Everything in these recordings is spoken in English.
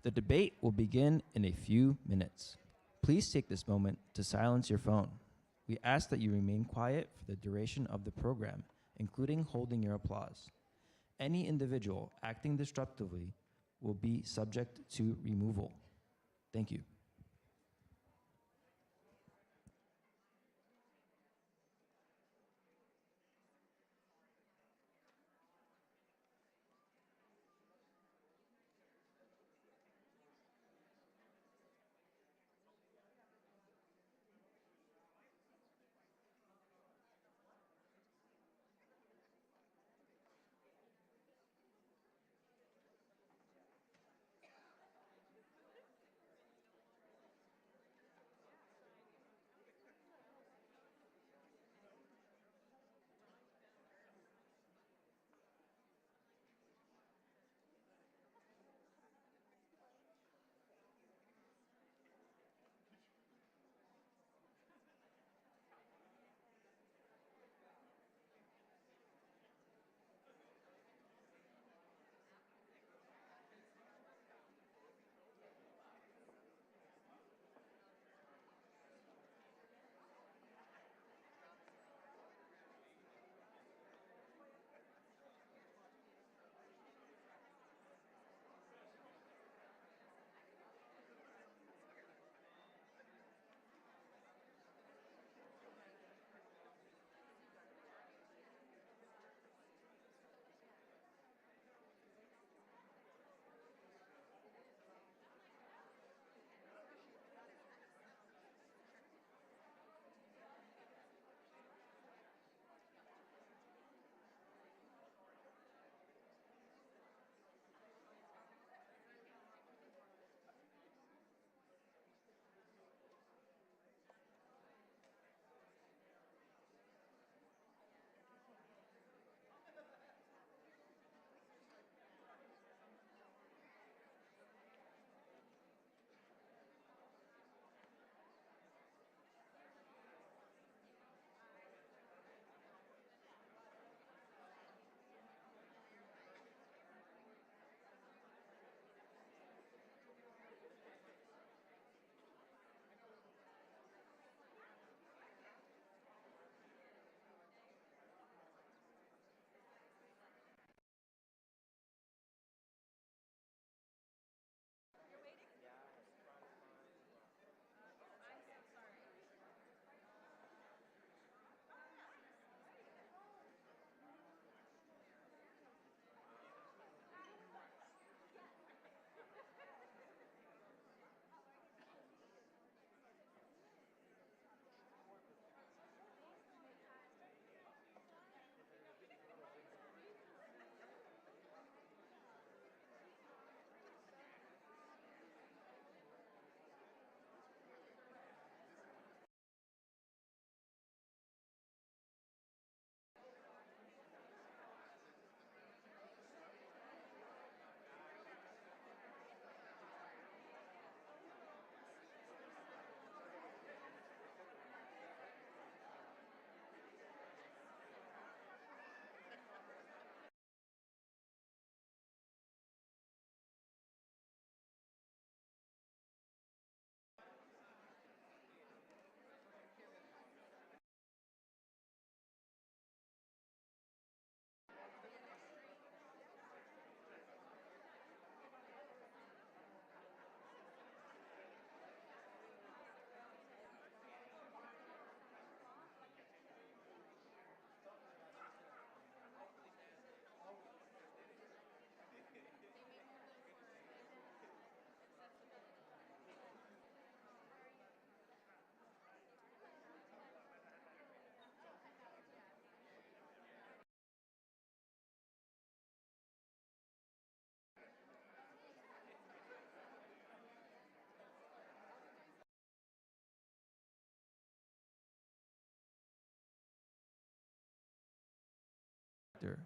The debate will begin in a few minutes. Please take this moment to silence your phone. We ask that you remain quiet for the duration of the program, including holding your applause. Any individual acting disruptively will be subject to removal. Thank you.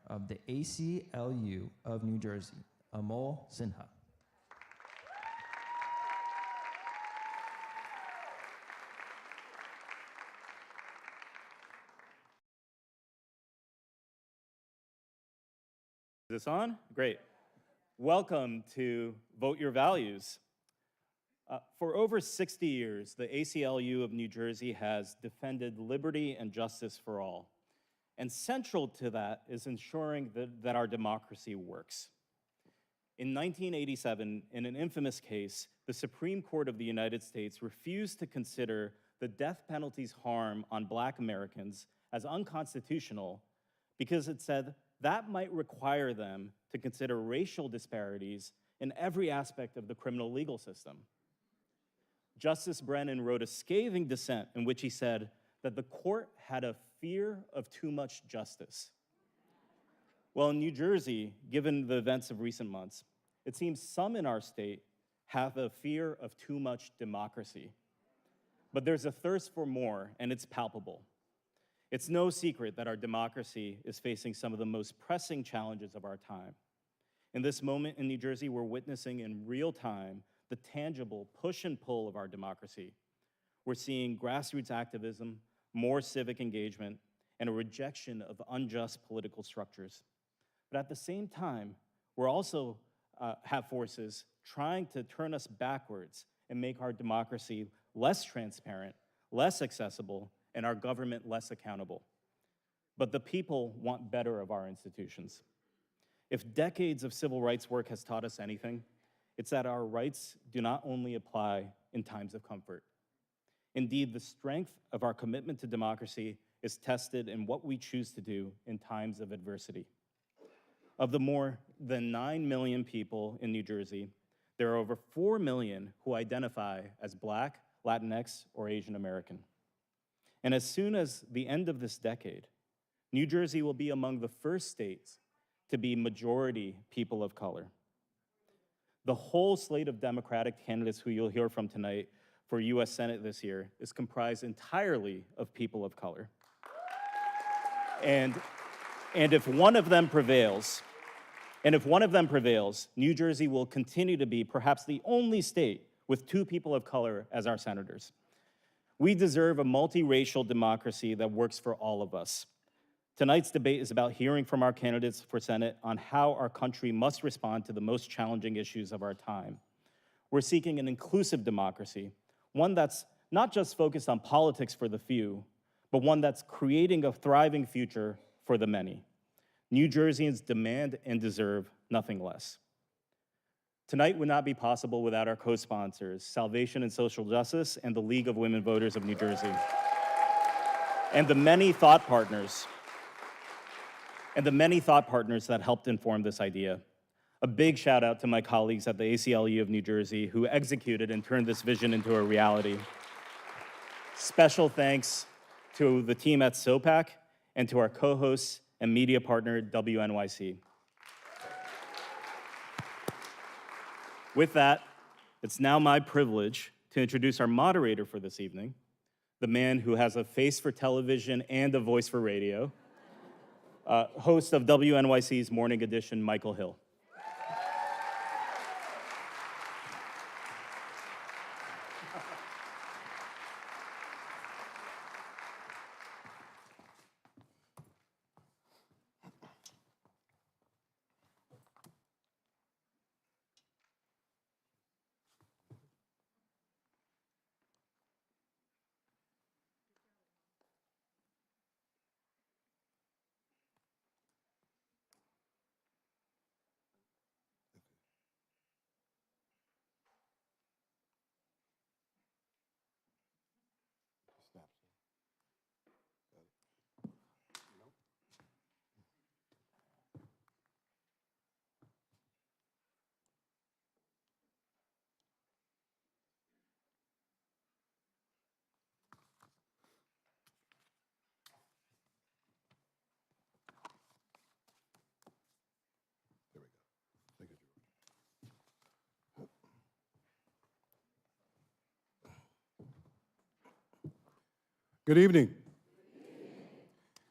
Of the ACLU of New Jersey, Amol Sinha. Is this on? Great. Welcome to Vote Your Values. For over 60 years, the ACLU of New Jersey has defended liberty and justice for all. And central to that is ensuring that our democracy works. In 1987, in an infamous case, the Supreme Court of the United States refused to consider the death penalty's harm on Black Americans as unconstitutional because it said that might require them to consider racial disparities in every aspect of the criminal legal system. Justice Brennan wrote a scathing dissent in which he said that the court had a fear of too much justice. Well, in New Jersey, given the events of recent months, it seems some in our state have a fear of too much democracy. But there's a thirst for more, and it's palpable. It's no secret that our democracy is facing some of the most pressing challenges of our time. In this moment in New Jersey, we're witnessing in real time the tangible push and pull of our democracy. We're seeing grassroots activism, more civic engagement, and a rejection of unjust political structures. But at the same time, we're also have forces trying to turn us backwards and make our democracy less transparent, less accessible, and our government less accountable. But the people want better of our institutions. If decades of civil rights work has taught us anything, it's that our rights do not only apply in times of comfort. Indeed, the strength of our commitment to democracy is tested in what we choose to do in times of adversity. Of the more than 9 million people in New Jersey, there are over 4 million who identify as Black, Latinx, or Asian American. And as soon as the end of this decade, New Jersey will be among the first states to be majority people of color. The whole slate of Democratic candidates who you'll hear from tonight for US Senate this year is comprised entirely of people of color. And if one of them prevails, New Jersey will continue to be perhaps the only state with 2 people of color as our senators. We deserve a multiracial democracy that works for all of us. Tonight's debate is about hearing from our candidates for Senate on how our country must respond to the most challenging issues of our time. We're seeking an inclusive democracy, one that's not just focused on politics for the few, but one that's creating a thriving future for the many. New Jerseyans demand and deserve nothing less. Tonight would not be possible without our co-sponsors, Salvation and Social Justice and the League of Women Voters of New Jersey, and the many thought partners that helped inform this idea. A big shout out to my colleagues at the ACLU of New Jersey who executed and turned this vision into a reality. Special thanks to the team at SOPAC and to our co-hosts and media partner, WNYC. With that, it's now my privilege to introduce our moderator for this evening, the man who has a face for television and a voice for radio, host of WNYC's Morning Edition, Michael Hill. Good evening.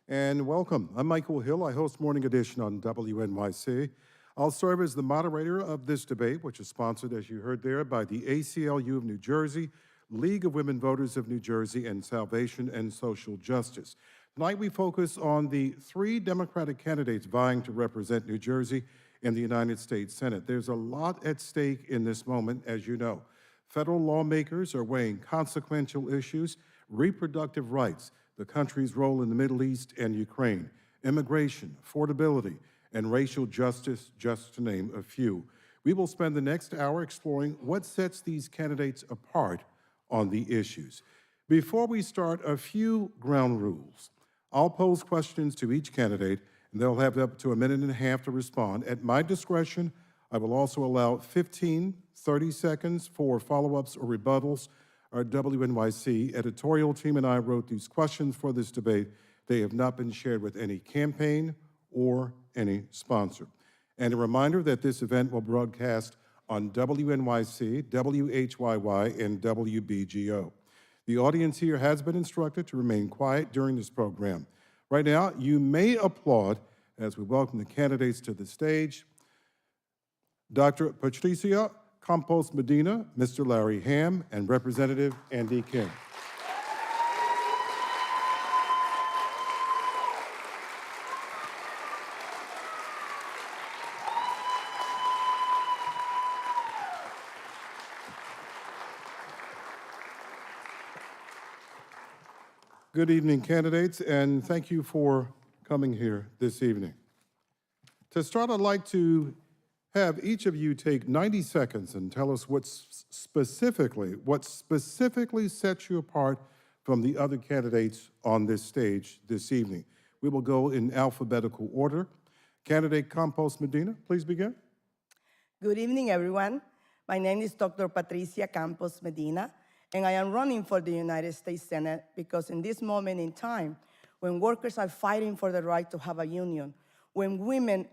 And welcome. I'm Michael Hill. I host Morning Edition on WNYC. I'll serve as the moderator of this debate, which is sponsored, as you heard there, by the ACLU of New Jersey, League of Women Voters of New Jersey, and Salvation and Social Justice. Tonight we focus on the 3 Democratic candidates vying to represent New Jersey in the United States Senate. There's a lot at stake in this moment, as you know. Federal lawmakers are weighing consequential issues, reproductive rights, the country's role in the Middle East and Ukraine, immigration, affordability, and racial justice, just to name a few. We will spend the next hour exploring what sets these candidates apart on the issues. Before we start, a few ground rules. I'll pose questions to each candidate, and they'll have up to a minute and a half to respond. At my discretion, I will also allow 15, 30 seconds for follow-ups or rebuttals. Our WNYC editorial team and I wrote these questions for this debate. They have not been shared with any campaign or any sponsor. And a reminder that this event will broadcast on WNYC, WHYY, and WBGO. The audience here has been instructed to remain quiet during this program. Right now, you may applaud as we welcome the candidates to the stage. Dr. Patricia Campos Medina, Mr. Larry Ham, and Representative Andy Kim. Good evening, candidates, and thank you for coming here this evening. To start, I'd like to have each of you take 90 seconds and tell us what specifically sets you apart from the other candidates on this stage this evening. We will go in alphabetical order. Candidate Campos Medina, please begin. Good evening, everyone. My name is Dr. Patricia Campos Medina, and I am running for the United States Senate because in this moment in time, when workers are fighting for the right to have a union, when women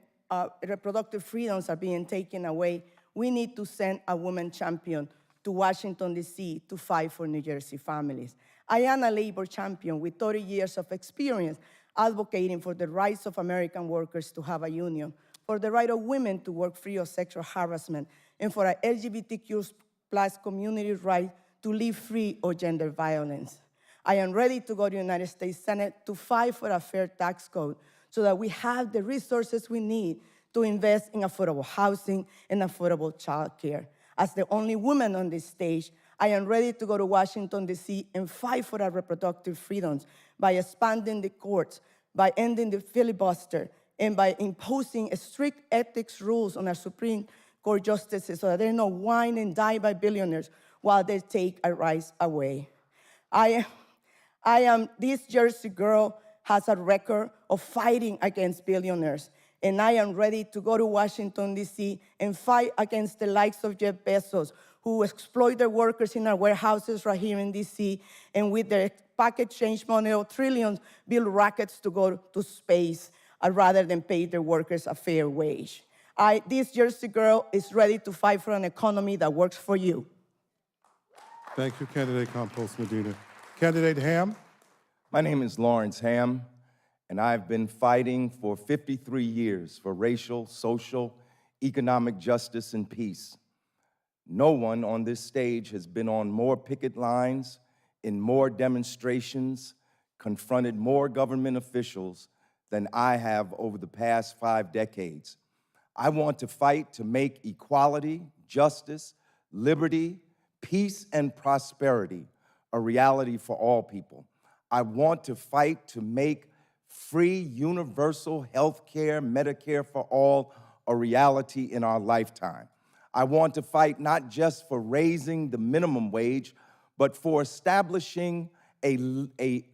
reproductive freedoms are being taken away, we need to send a woman champion to Washington, D.C. to fight for New Jersey families. I am a labor champion with 30 years of experience advocating for the rights of American workers to have a union, for the right of women to work free of sexual harassment, and for our LGBTQ plus community right to live free of gender violence. I am ready to go to the United States Senate to fight for a fair tax code so that we have the resources we need to invest in affordable housing and affordable child care. As the only woman on this stage, I am ready to go to Washington, D.C. and fight for our reproductive freedoms by expanding the courts, by ending the filibuster, and by imposing strict ethics rules on our Supreme Court justices so that they don't whine and die by billionaires while they take our rights away. This Jersey girl has a record of fighting against billionaires, and I am ready to go to Washington, D.C. and fight against the likes of Jeff Bezos, who exploit their workers in our warehouses right here in D.C., and with their pocket change money of trillions, build rockets to go to space rather than pay their workers a fair wage. This Jersey girl is ready to fight for an economy that works for you. Thank you, Candidate Campos Medina. Candidate Ham. My name is Lawrence Ham, and I've been fighting for 53 years for racial, social, economic justice and peace. No one on this stage has been on more picket lines, in more demonstrations, confronted more government officials than I have over the past 5 decades. I want to fight to make equality, justice, liberty, peace, and prosperity a reality for all people. I want to fight to make free, universal health care, Medicare for all, a reality in our lifetime. I want to fight not just for raising the minimum wage, but for establishing an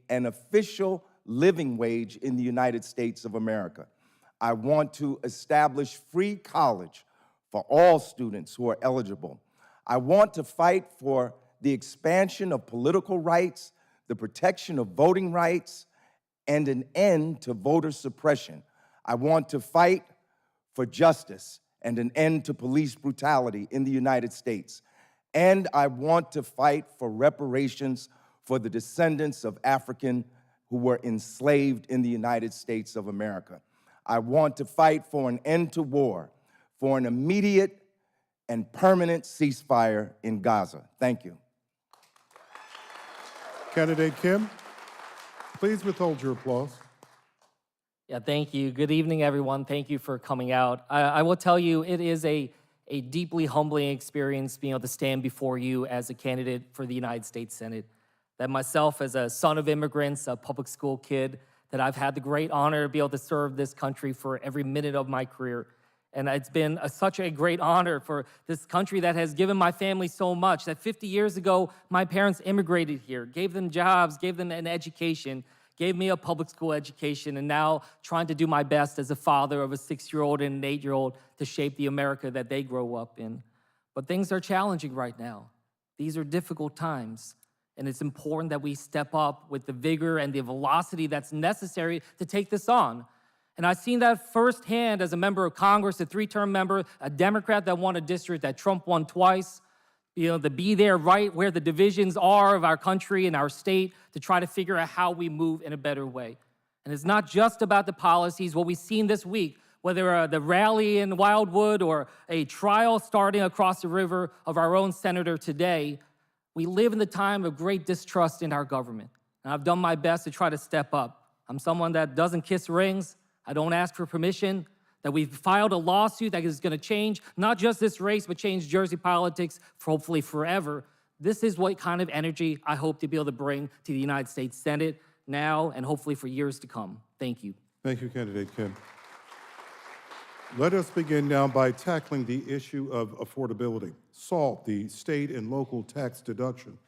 official living wage in the United States of America. I want to establish free college for all students who are eligible. I want to fight for the expansion of political rights, the protection of voting rights, and an end to voter suppression. I want to fight for justice and an end to police brutality in the United States. And I want to fight for reparations for the descendants of African who were enslaved in the United States of America. I want to fight for an end to war, for an immediate and permanent ceasefire in Gaza. Thank you. Candidate Kim, please withhold your applause. Yeah, thank you. Good evening, everyone. Thank you for coming out. I will tell you, it is a deeply humbling experience being able to stand before you as a candidate for the United States Senate. That myself, as a son of immigrants, a public school kid, that I've had the great honor to be able to serve this country for every minute of my career. And it's been such a great honor for this country that has given my family so much, that 50 years ago, my parents immigrated here, gave them jobs, gave them an education, gave me a public school education, and now trying to do my best as a father of a 6-year-old and an 8-year-old to shape the America that they grow up in. But things are challenging right now. These are difficult times, and it's important that we step up with the vigor and the velocity that's necessary to take this on. And I've seen that firsthand as a member of Congress, a 3-term member, a Democrat that won a district that Trump won twice, to be there right where the divisions are of our country and our state to try to figure out how we move in a better way. And it's not just about the policies. What we've seen this week, whether the rally in Wildwood or a trial starting across the river of our own senator today, we live in the time of great distrust in our government. And I've done my best to try to step up. I'm someone that doesn't kiss rings. I don't ask for permission. That we've filed a lawsuit that is going to change not just this race, but change Jersey politics for hopefully forever. This is what kind of energy I hope to be able to bring to the United States Senate now and hopefully for years to come. Thank you. Thank you, Candidate Kim. Let us begin now by tackling the issue of affordability. SALT, the state and local tax deduction,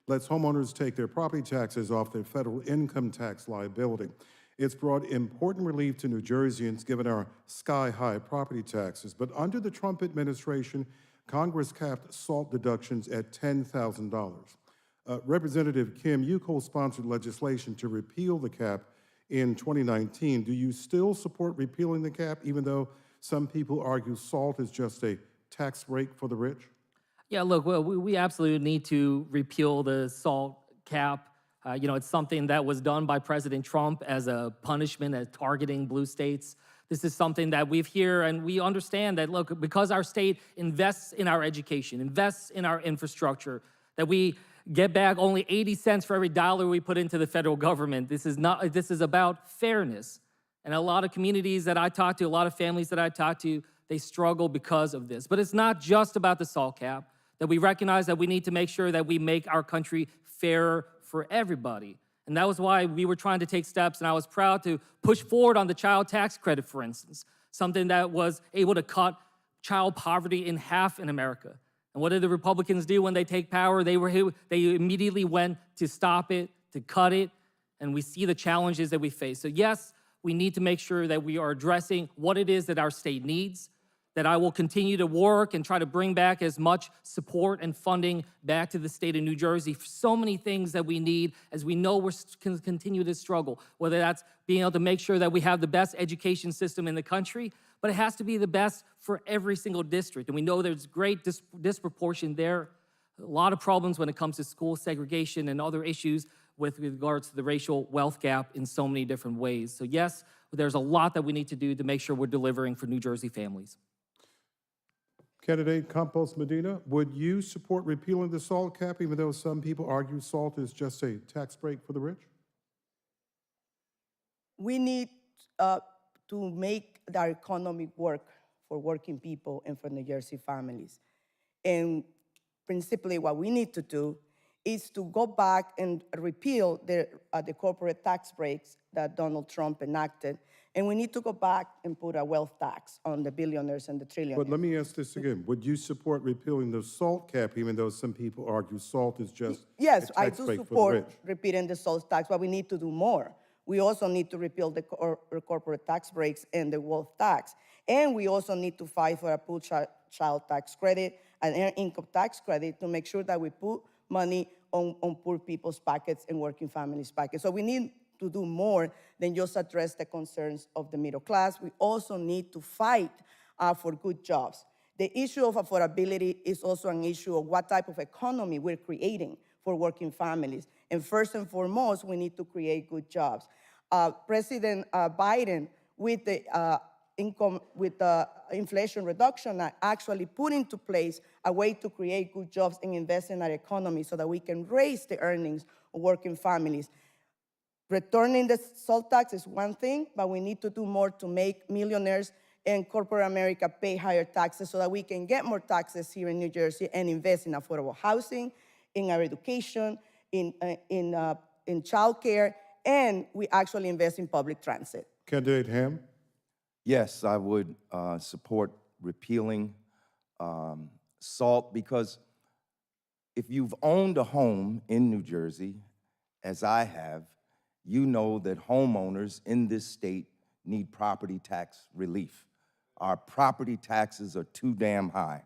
lets homeowners take their property taxes off their federal income tax liability. It's brought important relief to New Jerseyans given our sky-high property taxes. But under the Trump administration, Congress capped SALT deductions at $10,000. Representative Kim, you co-sponsored legislation to repeal the cap in 2019. Do you still support repealing the cap, even though some people argue SALT is just a tax break for the rich? Yeah, look, well, we absolutely need to repeal the SALT cap. It's something that was done by President Trump as a punishment at targeting blue states. This is something that we've here, and we understand that, look, because our state invests in our education, invests in our infrastructure, that we get back only 80 cents for every dollar we put into the federal government. This is about fairness. And a lot of communities that I talk to, a lot of families that I talk to, they struggle because of this. But it's not just about the SALT cap, that we recognize that we need to make sure that we make our country fairer for everybody. And that was why we were trying to take steps, and I was proud to push forward on the child tax credit, for instance, something that was able to cut child poverty in half in America. And what did the Republicans do when they take power? They immediately went to stop it, to cut it, and we see the challenges that we face. So yes, we need to make sure that we are addressing what it is that our state needs, that I will continue to work and try to bring back as much support and funding back to the state of New Jersey for so many things that we need, as we know we're going to continue to struggle, whether that's being able to make sure that we have the best education system in the country, but it has to be the best for every single district. And we know there's great disproportion there, a lot of problems when it comes to school segregation and other issues with regards to the racial wealth gap in so many different ways. So yes, there's a lot that we need to do to make sure we're delivering for New Jersey families. Candidate Campos Medina, would you support repealing the SALT cap, even though some people argue SALT is just a tax break for the rich? We need to make our economy work for working people and for New Jersey families. And principally what we need to do is to go back and repeal the corporate tax breaks that Donald Trump enacted. And we need to go back and put a wealth tax on the billionaires and the trillionaires. But let me ask this again. Would you support repealing the SALT cap, even though some people argue SALT is just Yes, a I tax do break for the support rich? repealing the SALT tax, but we need to do more. We also need to repeal the corporate tax breaks and the wealth tax. And we also need to fight for a poor child tax credit and earned income tax credit to make sure that we put money on poor people's pockets and working families' pockets. So we need to do more than just address the concerns of the middle class. We also need to fight for good jobs. The issue of affordability is also an issue of what type of economy we're creating for working families. And first and foremost, we need to create good jobs. President Biden, with the Inflation Reduction Act, actually put into place a way to create good jobs and invest in our economy so that we can raise the earnings of working families. Returning the SALT tax is one thing, but we need to do more to make millionaires and corporate America pay higher taxes so that we can get more taxes here in New Jersey and invest in affordable housing, in our education, in childcare, and we actually invest in public transit. Candidate Ham? Yes, I would support repealing SALT because if you've owned a home in New Jersey, as I have, you know that homeowners in this state need property tax relief. Our property taxes are too damn high.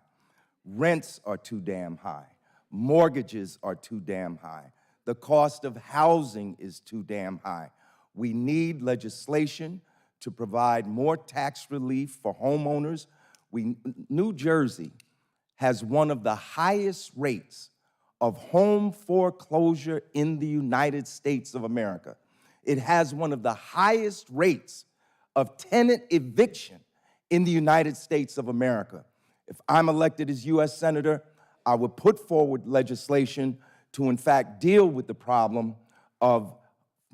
Rents are too damn high. Mortgages are too damn high. The cost of housing is too damn high. We need legislation to provide more tax relief for homeowners. New Jersey has one of the highest rates of home foreclosure in the United States of America. It has one of the highest rates of tenant eviction in the United States of America. If I'm elected as U.S. Senator, I would put forward legislation to, in fact, deal with the problem of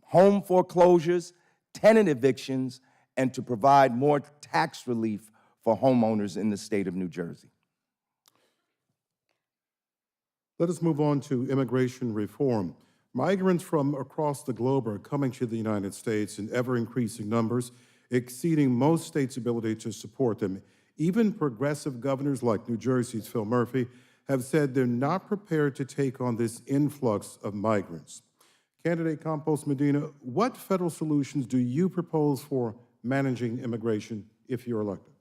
home foreclosures, tenant evictions, and to provide more tax relief for homeowners in the state of New Jersey. Let us move on to immigration reform. Migrants from across the globe are coming to the United States in ever-increasing numbers, exceeding most states' ability to support them. Even progressive governors like New Jersey's Phil Murphy have said they're not prepared to take on this influx of migrants. Candidate Campos Medina, what federal solutions do you propose for managing immigration if you're elected?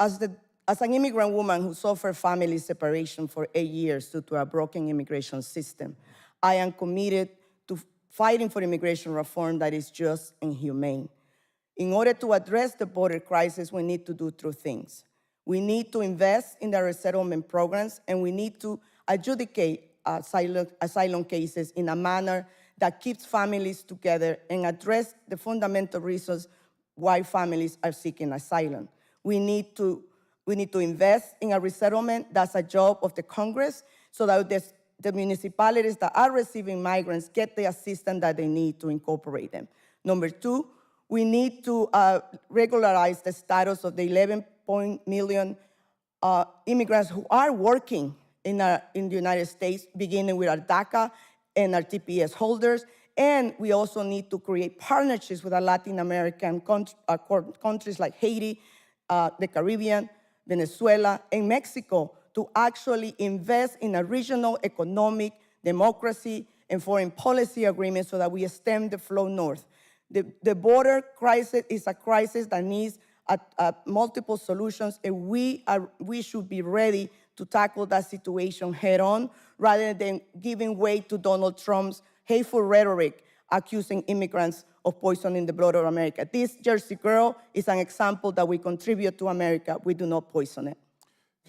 As an immigrant woman who suffered family separation for 8 years due to a broken immigration system, I am committed to fighting for immigration reform that is just and humane. In order to address the border crisis, we need to do two things. We need to invest in the resettlement programs, and we need to adjudicate asylum cases in a manner that keeps families together and address the fundamental reasons why families are seeking asylum. We need to invest in a resettlement. That's a job of the Congress, so that the municipalities that are receiving migrants get the assistance that they need to incorporate them. Number two, we need to regularize the status of the 11 million immigrants who are working in the United States, beginning with our DACA and our TPS holders. And we also need to create partnerships with our Latin American countries like Haiti, the Caribbean, Venezuela, and Mexico to actually invest in a regional economic, democracy, and foreign policy agreement so that we stem the flow north. The border crisis is a crisis that needs multiple solutions, and we should be ready to tackle that situation head on rather than giving way to Donald Trump's hateful rhetoric accusing immigrants of poisoning the blood of America. This Jersey girl is an example that we contribute to America. We do not poison it.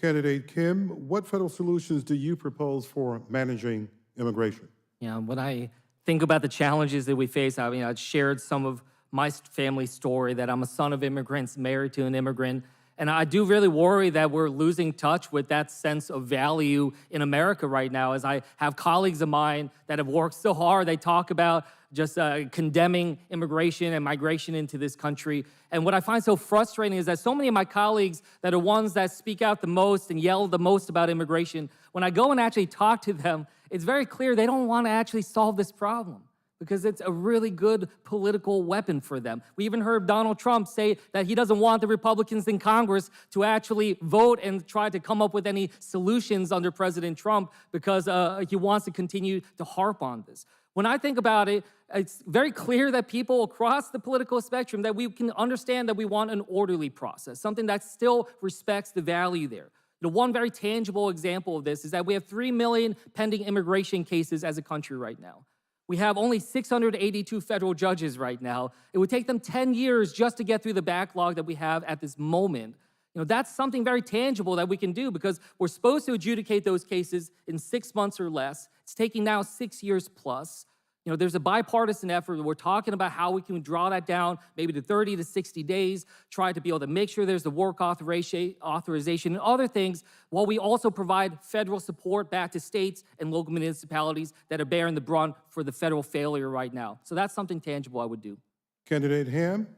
Candidate Kim, what federal solutions do you propose for managing immigration? Yeah, when I think about the challenges that we face, I mean, I shared some of my family story that I'm a son of immigrants, married to an immigrant. And I do really worry that we're losing touch with that sense of value in America right now. As I have colleagues of mine that have worked so hard, they talk about just condemning immigration and migration into this country. And what I find so frustrating is that so many of my colleagues that are ones that speak out the most and yell the most about immigration, when I go and actually talk to them, it's very clear they don't want to actually solve this problem, because it's a really good political weapon for them. We even heard Donald Trump say that he doesn't want the Republicans in Congress to actually vote and try to come up with any solutions under President Trump because he wants to continue to harp on this. When I think about it, it's very clear that people across the political spectrum, that we can understand that we want an orderly process, something that still respects the value there. One very tangible example of this is that we have 3 million pending immigration cases as a country right now. We have only 682 federal judges right now. It would take them 10 years just to get through the backlog that we have at this moment. That's something very tangible that we can do, because we're supposed to adjudicate those cases in 6 months or less. It's taking now 6 years plus. You know, there's a bipartisan effort. We're talking about how we can draw that down maybe to 30 to 60 days, try to be able to make sure there's the work authorization and other things, while we also provide federal support back to states and local municipalities that are bearing the brunt for the federal failure right now. So that's something tangible I would do. Candidate Ham?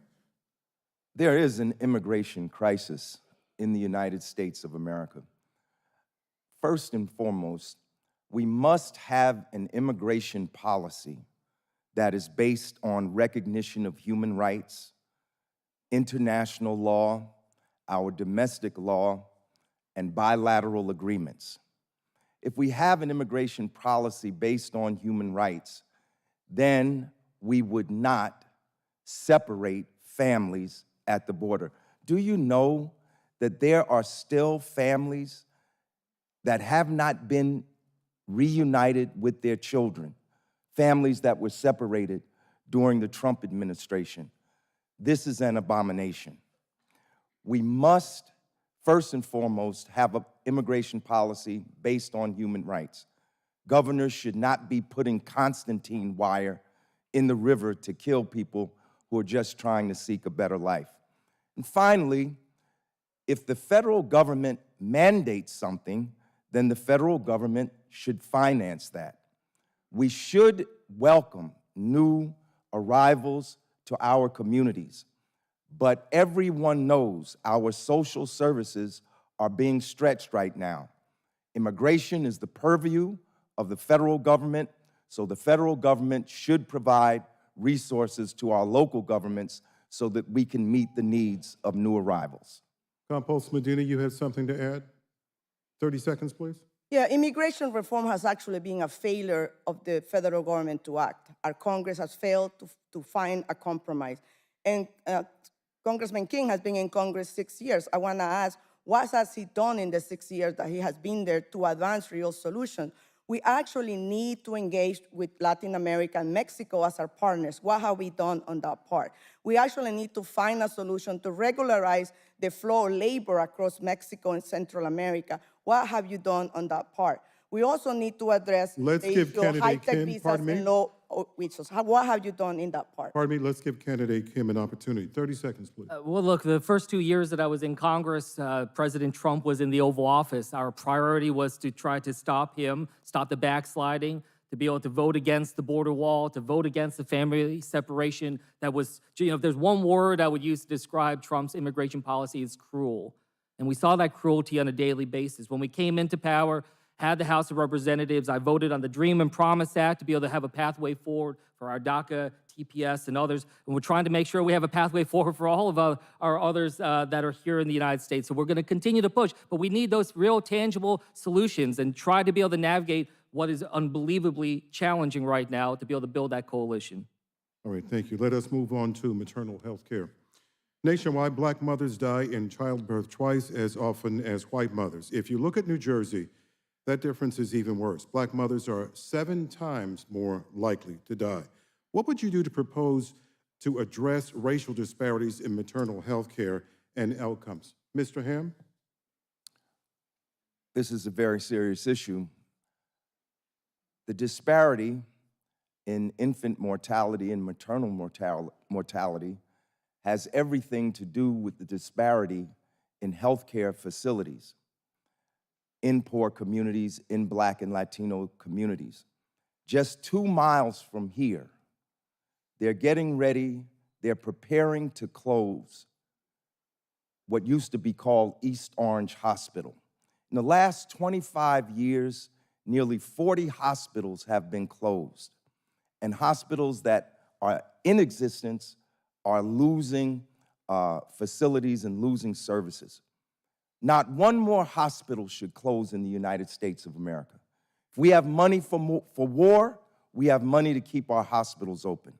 There is an immigration crisis in the United States of America. First and foremost, we must have an immigration policy that is based on recognition of human rights, international law, our domestic law, and bilateral agreements. If we have an immigration policy based on human rights, then we would not separate families at the border. Do you know that there are still families that have not been reunited with their children, families that were separated during the Trump administration? This is an abomination. We must, first and foremost, have an immigration policy based on human rights. Governors should not be putting Constantine wire in the river to kill people who are just trying to seek a better life. And finally, if the federal government mandates something, then the federal government should finance that. We should welcome new arrivals to our communities, but everyone knows our social services are being stretched right now. Immigration is the purview of the federal government, so the federal government should provide resources to our local governments so that we can meet the needs of new arrivals. Campos Medina, you had something to add? 30 seconds, please. Yeah, immigration reform has actually been a failure of the federal government to act. Our Congress has failed to find a compromise. And Congressman King has been in Congress 6 years. I want to ask, what has he done in the 6 years that he has been there to advance real solutions? We actually need to engage with Latin America and Mexico as our partners. What have we done on that part? We actually need to find a solution to regularize the flow of labor across Mexico and Central America. What have you done on that part? We also need to address Let's the give issue of candidate high-tech Kim, visas pardon me? and low visas. What have you done in that part? Pardon me, let's give candidate Kim an opportunity. 30 seconds, please. Well, look, the first 2 years that I was in Congress, President Trump was in the Oval Office. Our priority was to try to stop him, stop the backsliding, to be able to vote against the border wall, to vote against the family separation. That was, you know, if there's one word I would use to describe Trump's immigration policy, it's cruel. And we saw that cruelty on a daily basis. When we came into power, had the House of Representatives, I voted on the Dream and Promise Act to be able to have a pathway forward for our DACA, TPS, and others. And we're trying to make sure we have a pathway forward for all of our others that are here in the United States. So we're going to continue to push, but we need those real tangible solutions and try to be able to navigate what is unbelievably challenging right now to be able to build that coalition. All right, thank you. Let us move on to maternal health care. Nationwide, Black mothers die in childbirth twice as often as white mothers. If you look at New Jersey, that difference is even worse. Black mothers are 7 times more likely to die. What would you do to propose to address racial disparities in maternal health care and outcomes? Mr. Ham? This is a very serious issue. The disparity in infant mortality and maternal mortality has everything to do with the disparity in healthcare facilities in poor communities, in Black and Latino communities. Just 2 miles from here, they're getting ready, they're preparing to close what used to be called East Orange Hospital. In the last 25 years, nearly 40 hospitals have been closed, and hospitals that are in existence are losing facilities and losing services. Not one more hospital should close in the United States of America. If we have money for war, we have money to keep our hospitals open.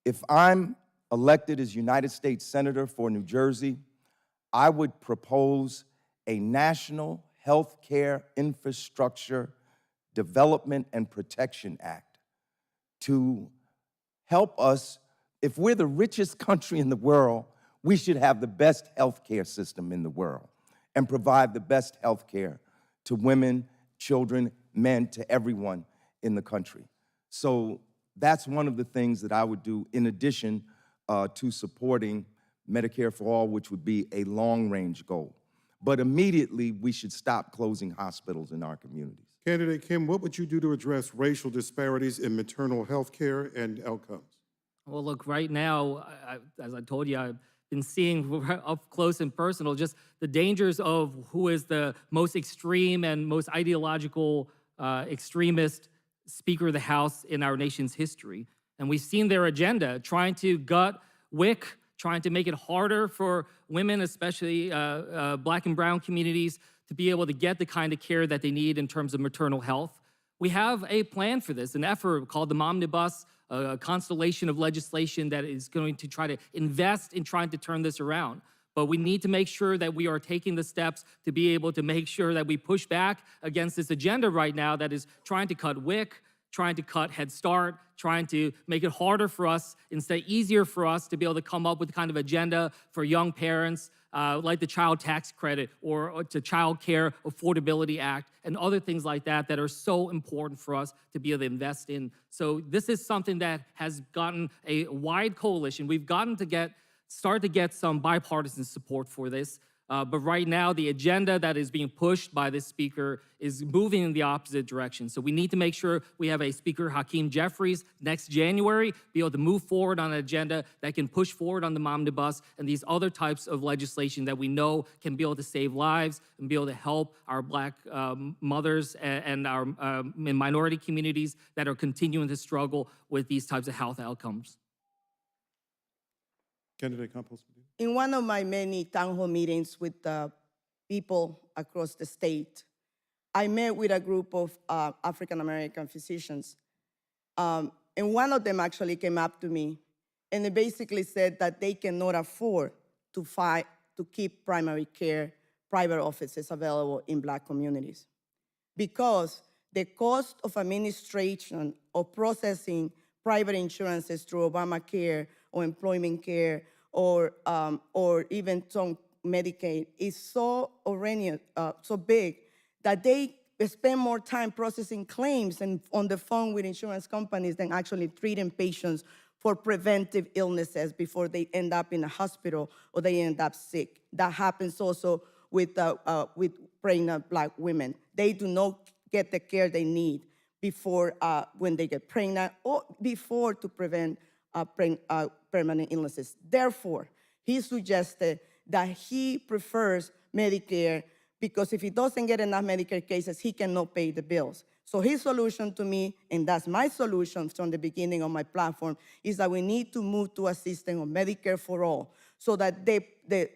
If I'm elected as United States Senator for New Jersey, I would propose a National Healthcare Infrastructure Development and Protection Act to help us. If we're the richest country in the world, we should have the best healthcare system in the world and provide the best health care to women, children, men, to everyone in the country. So that's one of the things that I would do in addition to supporting Medicare for All, which would be a long-range goal. But immediately, we should stop closing hospitals in our communities. Candidate Kim, what would you do to address racial disparities in maternal health care and outcomes? Well, look, right now, as I told you, I've been seeing up close and personal just the dangers of who is the most extreme and most ideological extremist Speaker of the House in our nation's history. And we've seen their agenda, trying to gut WIC, trying to make it harder for women, especially Black and brown communities, to be able to get the kind of care that they need in terms of maternal health. We have a plan for this, an effort called the Momnibus, a constellation of legislation that is going to try to invest in trying to turn this around. But we need to make sure that we are taking the steps to be able to make sure that we push back against this agenda right now that is trying to cut WIC, trying to cut Head Start, trying to make it harder for us, instead easier for us to be able to come up with the kind of agenda for young parents, like the child tax credit or the Child Care Affordability Act and other things like that that are so important for us to be able to invest in. So this is something that has gotten a wide coalition. We've gotten to start to get some bipartisan support for this. But right now, the agenda that is being pushed by this speaker is moving in the opposite direction. So we need to make sure we have a Speaker Hakeem Jeffries next January, be able to move forward on an agenda that can push forward on the Momnibus and these other types of legislation that we know can be able to save lives and be able to help our Black mothers and our in minority communities that are continuing to struggle with these types of health outcomes. Candidate Campos. In one of my many town hall meetings with people across the state, I met with a group of African-American physicians. And one of them actually came up to me and they basically said that they cannot afford to keep primary care, private offices available in Black communities because the cost of administration of processing private insurances through Obamacare or employment care or even some Medicaid is so horrendous, so big that they spend more time processing claims and on the phone with insurance companies than actually treating patients for preventive illnesses before they end up in a hospital or they end up sick. That happens also with pregnant Black women. They do not get the care they need before when they get pregnant or before to prevent permanent illnesses. Therefore, he suggested that he prefers Medicare because if he doesn't get enough Medicare cases, he cannot pay the bills. So his solution to me, and that's my solution from the beginning of my platform, is that we need to move to a system of Medicare for all so that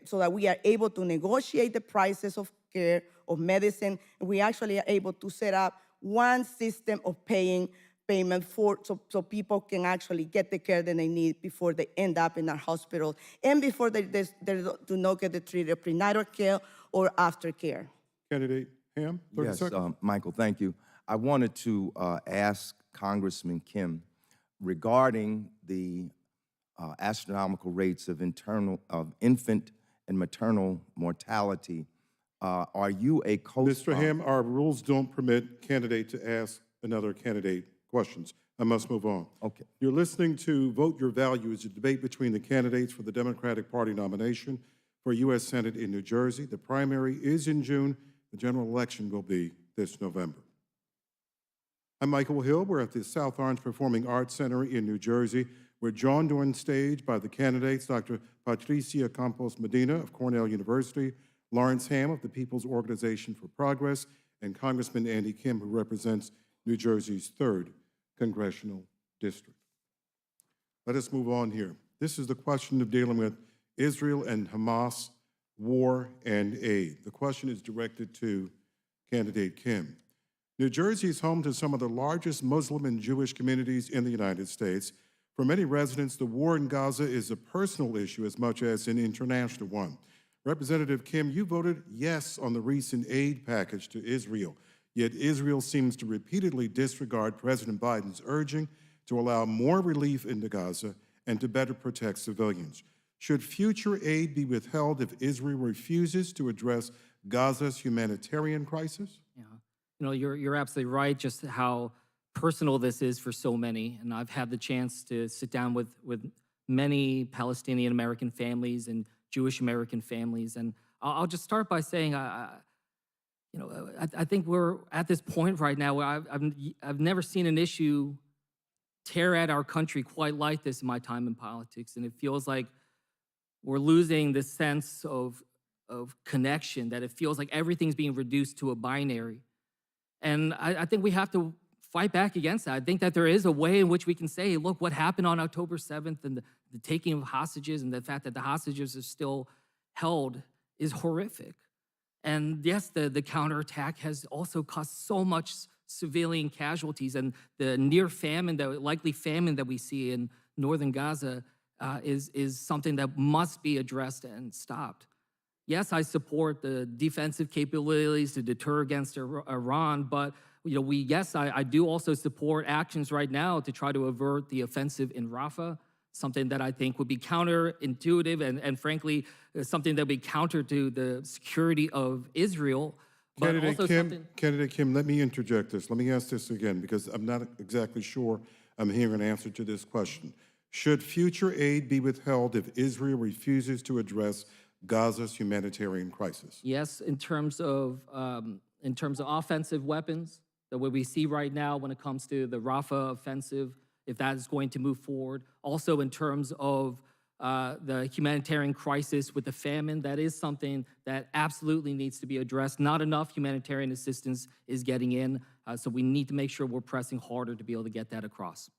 so that we are able to negotiate the prices of care, of medicine, and we actually are able to set up one system of payment so people can actually get the care that they need before they end up in our hospitals and before they do not get the treated prenatal care or aftercare. Candidate Ham, 30 Yes, seconds. Michael, thank you. I wanted to ask Congressman Kim regarding the astronomical rates of infant and maternal mortality. Are you a Mr. Ham, our rules don't permit candidate to ask another candidate questions. I must move on. Okay. You're listening to Vote Your Values, a debate between the candidates for the Democratic Party nomination for U.S. Senate in New Jersey. The primary is in June. The general election will be this November. I'm Michael Hill. We're at the South Orange Performing Arts Center in New Jersey. We're joined on stage by the candidates, Dr. Patricia Campos Medina of Cornell University, Lawrence Ham of the People's Organization for Progress, and Congressman Andy Kim, who represents New Jersey's 3rd Congressional District. Let us move on here. This is the question of dealing with Israel and Hamas, war and aid. The question is directed to candidate Kim. New Jersey is home to some of the largest Muslim and Jewish communities in the United States. For many residents, the war in Gaza is a personal issue as much as an international one. Representative Kim, you voted yes on the recent aid package to Israel, yet Israel seems to repeatedly disregard President Biden's urging to allow more relief into Gaza and to better protect civilians. Should future aid be withheld if Israel refuses to address Gaza's humanitarian crisis? Yeah, you know, you're absolutely right. Just how personal this is for so many. And I've had the chance to sit down with many Palestinian American families and Jewish American families. And I'll just start by saying, I think we're at this point right now where I've never seen an issue tear at our country quite like this in my time in politics. And it feels like we're losing this sense of connection, that it feels like everything's being reduced to a binary. And I think we have to fight back against that. I think that there is a way in which we can say, look, what happened on October 7th and the taking of hostages and the fact that the hostages are still held is horrific. And yes, the counterattack has also caused so much civilian casualties, and the near famine, the likely famine that we see in northern Gaza is something that must be addressed and stopped. Yes, I support the defensive capabilities to deter against Iran, but I do also support actions right now to try to avert the offensive in Rafah, something that I think would be counterintuitive and frankly, something that would be counter to the security of Israel. But Candidate Kim, let me interject this. Let me ask this again, because I'm not exactly sure I'm hearing an answer to this question. Should future aid be withheld if Israel refuses to address Gaza's humanitarian crisis? Yes, in terms of offensive weapons, the way we see right now when it comes to the Rafah offensive, if that is going to move forward. Also in terms of the humanitarian crisis with the famine, that is something that absolutely needs to be addressed. Not enough humanitarian assistance is getting in, so we need to make sure we're pressing harder to be able to get that across.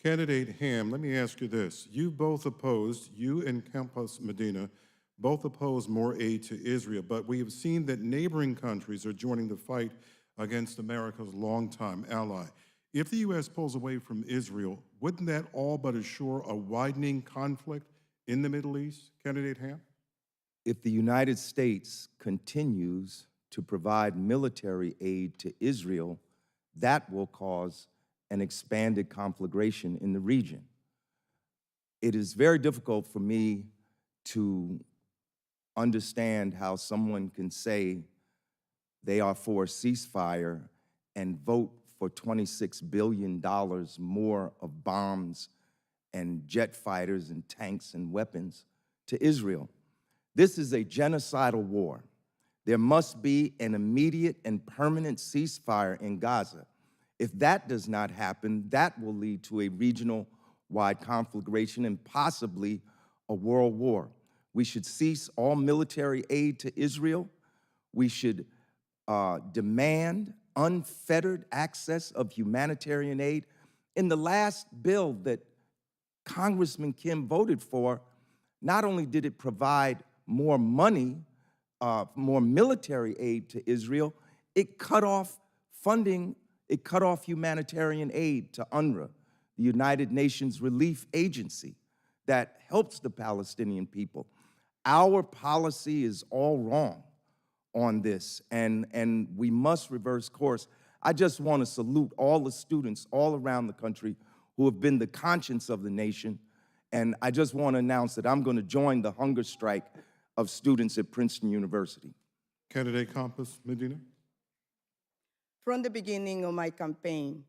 Candidate Ham, let me ask you this. You and Campos Medina, both oppose more aid to Israel, but we have seen that neighboring countries are joining the fight against America's longtime ally. If the U.S. pulls away from Israel, wouldn't that all but assure a widening conflict in the Middle East? Candidate Ham? If the United States continues to provide military aid to Israel, that will cause an expanded conflagration in the region. It is very difficult for me to understand how someone can say they are for a ceasefire and vote for $26 billion more of bombs and jet fighters and tanks and weapons to Israel. This is a genocidal war. There must be an immediate and permanent ceasefire in Gaza. If that does not happen, that will lead to a regional-wide conflagration and possibly a world war. We should cease all military aid to Israel. We should demand unfettered access of humanitarian aid. In the last bill that Congressman Kim voted for, not only did it provide more money, more military aid to Israel, it cut off funding, it cut off humanitarian aid to UNRWA, the United Nations Relief Agency that helps the Palestinian people. Our policy is all wrong on this, and we must reverse course. I just want to salute all the students all around the country who have been the conscience of the nation, and I just want to announce that I'm going to join the hunger strike of students at Princeton University. Candidate Campos Medina? From the beginning of my campaign,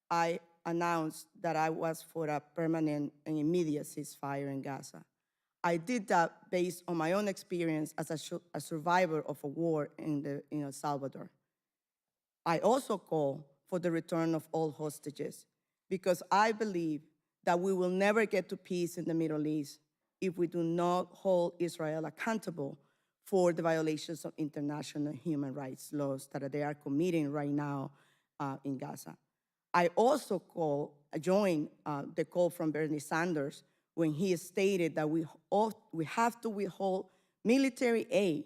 I announced that I was for a permanent and immediate ceasefire in Gaza. I did that based on my own experience as a survivor of a war in El Salvador. I also call for the return of all hostages because I believe that we will never get to peace in the Middle East if we do not hold Israel accountable for the violations of international human rights laws that they are committing right now in Gaza. I also join the call from Bernie Sanders when he stated that we have to withhold military aid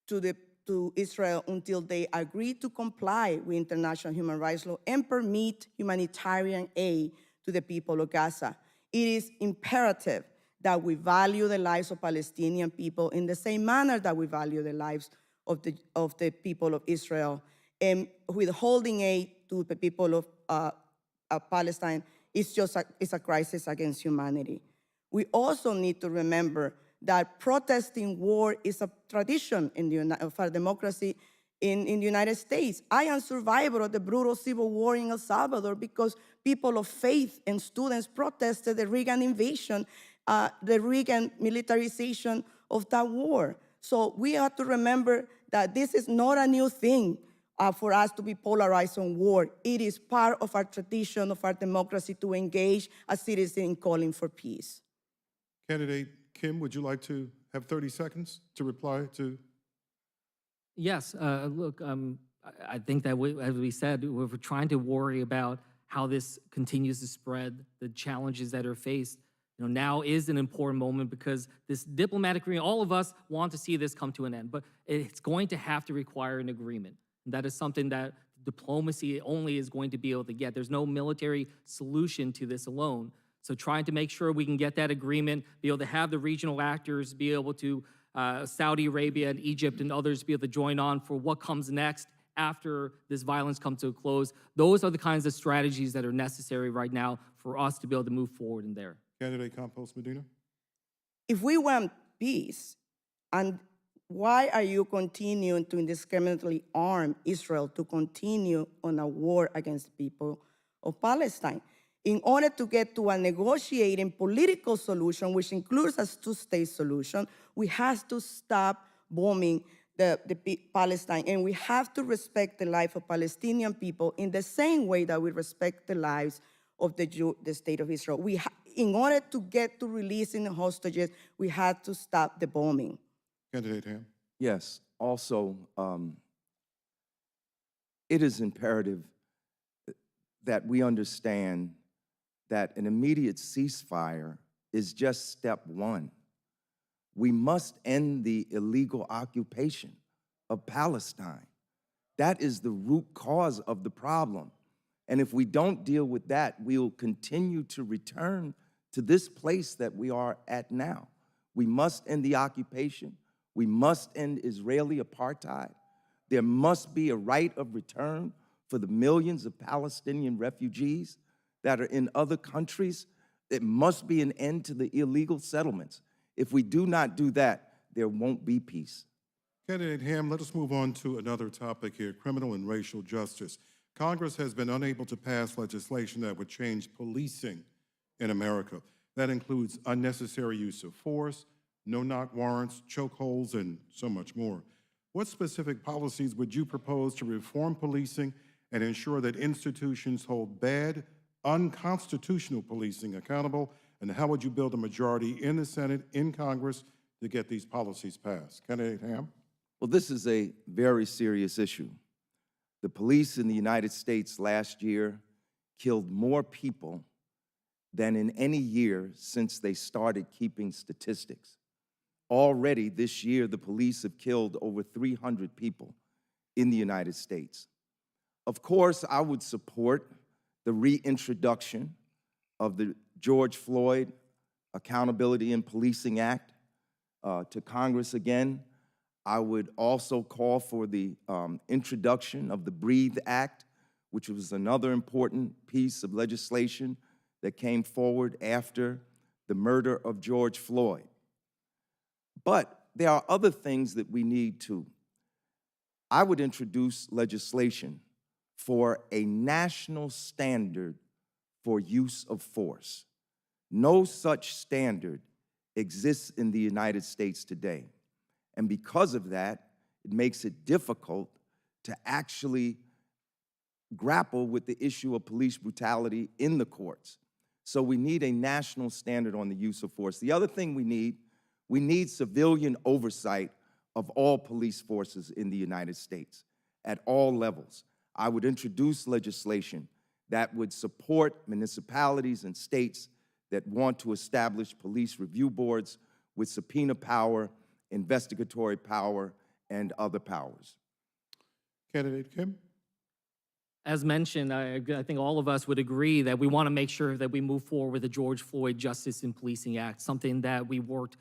to Israel until they agree to comply with international human rights law and permit humanitarian aid to the people of Gaza. It is imperative that we value the lives of Palestinian people in the same manner that we value the lives of the people of Israel. And withholding aid to the people of Palestine is a crisis against humanity. We also need to remember that protesting war is a tradition for democracy in the United States. I am survivor of the brutal civil war in El Salvador because people of faith and students protested the Reagan invasion, the Reagan militarization of that war. So we have to remember that this is not a new thing for us to be polarized on war. It is part of our tradition of our democracy to engage as citizens in calling for peace. Candidate Kim, would you like to have 30 seconds to reply to? Yes, look, I think that as we said, we're trying to worry about how this continues to spread, the challenges that are faced. Now is an important moment because this diplomatic agreement, all of us want to see this come to an end, but it's going to have to require an agreement. That is something that diplomacy only is going to be able to get. There's no military solution to this alone. So trying to make sure we can get that agreement, be able to have the regional actors, be able to, Saudi Arabia and Egypt and others be able to join on for what comes next after this violence comes to a close. Those are the kinds of strategies that are necessary right now for us to be able to move forward in there. Candidate Campos Medina? If we want peace, and why are you continuing to indiscriminately arm Israel to continue on a war against the people of Palestine? In order to get to a negotiating political solution, which includes a two-state solution, we have to stop bombing the Palestine, and we have to respect the life of Palestinian people in the same way that we respect the lives of the state of Israel. In order to get to releasing the hostages, we had to stop the bombing. Candidate Ham? Yes, also, it is imperative that we understand that an immediate ceasefire is just step one. We must end the illegal occupation of Palestine. That is the root cause of the problem. And if we don't deal with that, we'll continue to return to this place that we are at now. We must end the occupation. We must end Israeli apartheid. There must be a right of return for the millions of Palestinian refugees that are in other countries. It must be an end to the illegal settlements. If we do not do that, there won't be peace. Candidate Ham, let us move on to another topic here, criminal and racial justice. Congress has been unable to pass legislation that would change policing in America. That includes unnecessary use of force, no-knock warrants, chokeholds, and so much more. What specific policies would you propose to reform policing and ensure that institutions hold bad, unconstitutional policing accountable? And how would you build a majority in the Senate, in Congress, to get these policies passed? Candidate Ham? Well, this is a very serious issue. The police in the United States last year killed more people than in any year since they started keeping statistics. Already this year, the police have killed over 300 people in the United States. Of course, I would support the reintroduction of the George Floyd Accountability in Policing Act to Congress again. I would also call for the introduction of the Breathe Act, which was another important piece of legislation that came forward after the murder of George Floyd. But there are other things that we need too. I would introduce legislation for a national standard for use of force. No such standard exists in the United States today. And because of that, it makes it difficult to actually grapple with the issue of police brutality in the courts. So we need a national standard on the use of force. The other thing we need civilian oversight of all police forces in the United States at all levels. I would introduce legislation that would support municipalities and states that want to establish police review boards with subpoena power, investigatory power, and other powers. Candidate Kim? As mentioned, I think all of us would agree that we want to make sure that we move forward with the George Floyd Justice in Policing Act, something that we worked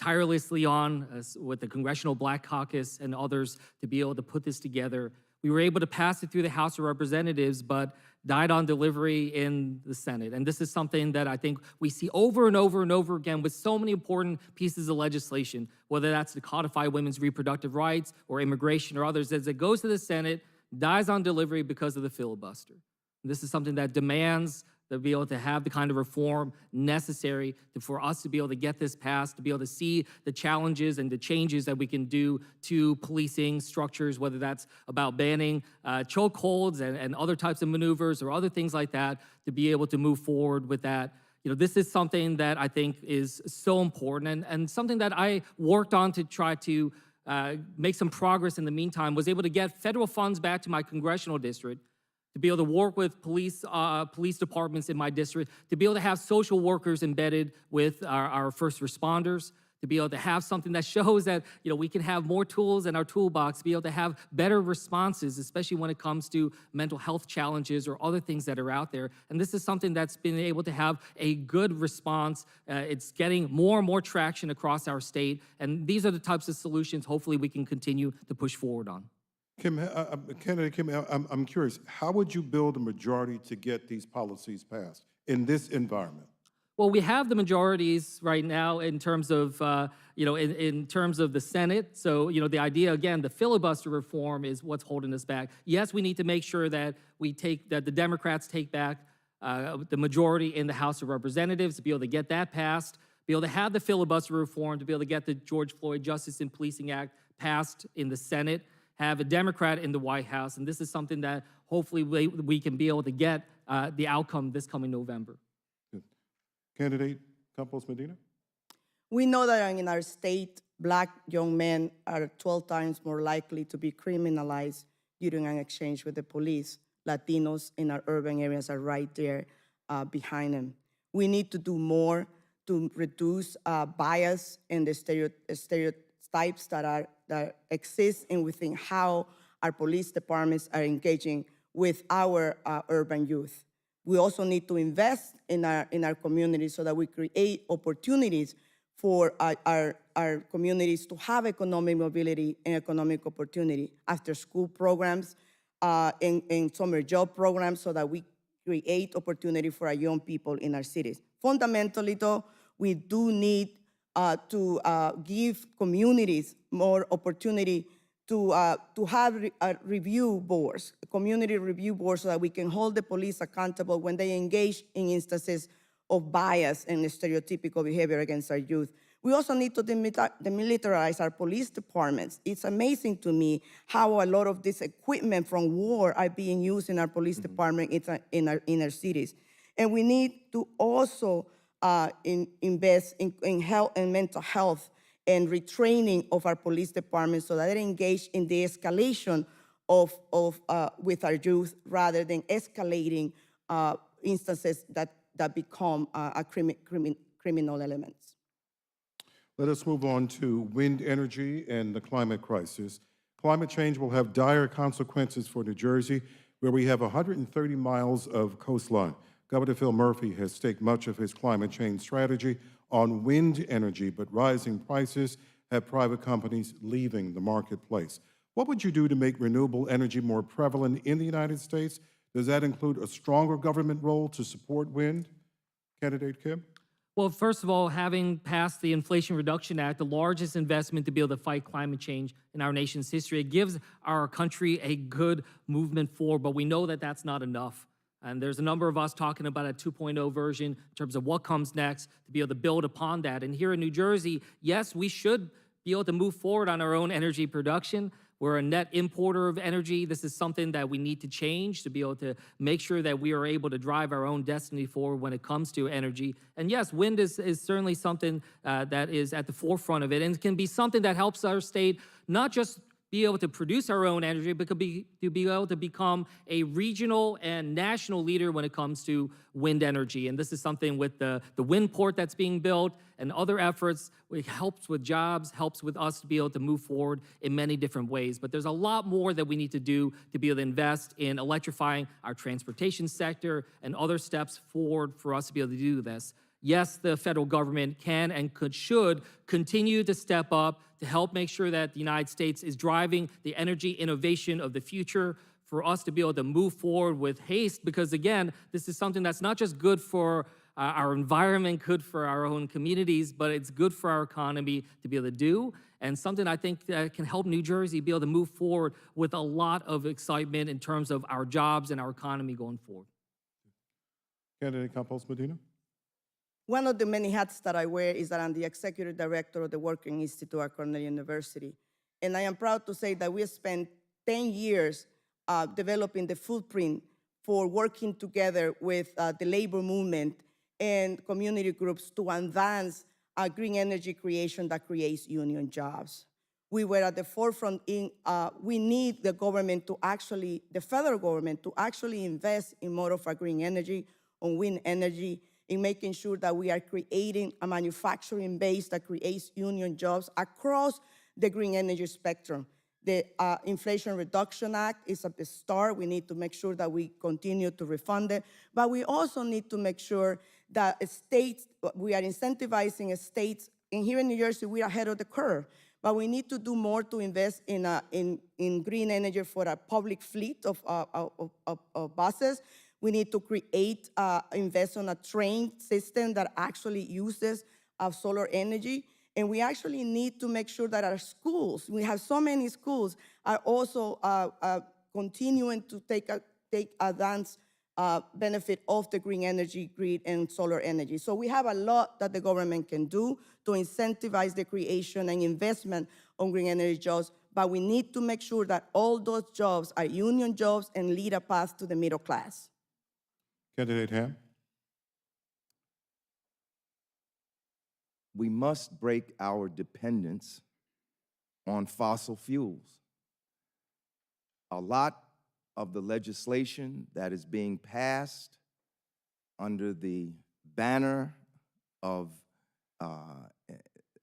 tirelessly on with the Congressional Black Caucus and others to be able to put this together. We were able to pass it through the House of Representatives, but died on delivery in the Senate. And this is something that I think we see over and over and over again with so many important pieces of legislation, whether that's to codify women's reproductive rights or immigration or others, as it goes to the Senate, dies on delivery because of the filibuster. And this is something that demands to be able to have the kind of reform necessary for us to be able to get this passed, to be able to see the challenges and the changes that we can do to policing structures, whether that's about banning chokeholds and other types of maneuvers or other things like that, to be able to move forward with that. You know, this is something that I think is so important and something that I worked on to try to make some progress in the meantime, was able to get federal funds back to my congressional district, to be able to work with police departments in my district, to be able to have social workers embedded with our first responders, to be able to have something that shows that, you know, we can have more tools in our toolbox, to be able to have better responses, especially when it comes to mental health challenges or other things that are out there. And this is something that's been able to have a good response. It's getting more and more traction across our state. And these are the types of solutions hopefully we can continue to push forward on. Candidate Kim, I'm curious, how would you build a majority to get these policies passed in this environment? Well, we have the majorities right now in terms of, in terms of the Senate. So, you know, the idea, again, the filibuster reform is what's holding us back. Yes, we need to make sure that that the Democrats take back the majority in the House of Representatives to be able to get that passed, be able to have the filibuster reform, to be able to get the George Floyd Justice and Policing Act passed in the Senate, have a Democrat in the White House, and this is something that hopefully we can be able to get the outcome this coming November. Good. Candidate Campos Medina? We know that in our state, Black young men are 12 times more likely to be criminalized during an exchange with the police. Latinos in our urban areas are right there behind them. We need to do more to reduce bias and the stereotypes that exist and within how our police departments are engaging with our urban youth. We also need to invest in our communities so that we create opportunities for our communities to have economic mobility and economic opportunity, after school programs and summer job programs, so that we create opportunity for our young people in our cities. Fundamentally, though, we do need to give communities more opportunity to have review boards, community review boards, so that we can hold the police accountable when they engage in instances of bias and stereotypical behavior against our youth. We also need to demilitarize our police departments. It's amazing to me how a lot of this equipment from war are being used in our police department in our cities. And we need to also invest in health and mental health and retraining of our police departments so that they engage in the escalation with our youth rather than escalating instances that become criminal elements. Let us move on to wind energy and the climate crisis. Climate change will have dire consequences for New Jersey, where we have 130 miles of coastline. Governor Phil Murphy has staked much of his climate change strategy on wind energy, but rising prices have private companies leaving the marketplace. What would you do to make renewable energy more prevalent in the United States? Does that include a stronger government role to support wind? Candidate Kim? Well, first of all, having passed the Inflation Reduction Act, the largest investment to be able to fight climate change in our nation's history, it gives our country a good movement forward, but we know that that's not enough. And there's a number of us talking about a 2.0 version in terms of what comes next to be able to build upon that. And here in New Jersey, yes, we should be able to move forward on our own energy production. We're a net importer of energy. This is something that we need to change to be able to make sure that we are able to drive our own destiny forward when it comes to energy. And yes, wind is certainly something that is at the forefront of it, and it can be something that helps our state not just be able to produce our own energy, but to be able to become a regional and national leader when it comes to wind energy. And this is something with the wind port that's being built and other efforts. It helps with jobs, helps with us to be able to move forward in many different ways. But there's a lot more that we need to do to be able to invest in electrifying our transportation sector and other steps forward for us to be able to do this. Yes, the federal government can and should continue to step up to help make sure that the United States is driving the energy innovation of the future for us to be able to move forward with haste, because again, this is something that's not just good for our environment, good for our own communities, but it's good for our economy to be able to do, and something I think that can help New Jersey be able to move forward with a lot of excitement in terms of our jobs and our economy going forward. Candidate Campos Medina. One of the many hats that I wear is that I'm the executive director of the Working Institute at Cornell University. And I am proud to say that we have spent 10 years developing the footprint for working together with the labor movement and community groups to advance green energy creation that creates union jobs. We were at the forefront we need the government to actually, the federal government to actually invest in more of our green energy, on wind energy, in making sure that we are creating a manufacturing base that creates union jobs across the green energy spectrum. The Inflation Reduction Act is at the start. We need to make sure that we continue to refund it. But we also need to make sure that states, we are incentivizing states, and here in New Jersey, we are ahead of the curve. But we need to do more to invest in green energy for a public fleet of buses. We need to create, invest on a train system that actually uses solar energy. And we actually need to make sure that our schools, we have so many schools, are also continuing to take advance benefit of the green energy grid and solar energy. So we have a lot that the government can do to incentivize the creation and investment on green energy jobs, but we need to make sure that all those jobs are union jobs and lead a path to the middle class. Candidate Ham. We must break our dependence on fossil fuels. A lot of the legislation that is being passed under the banner of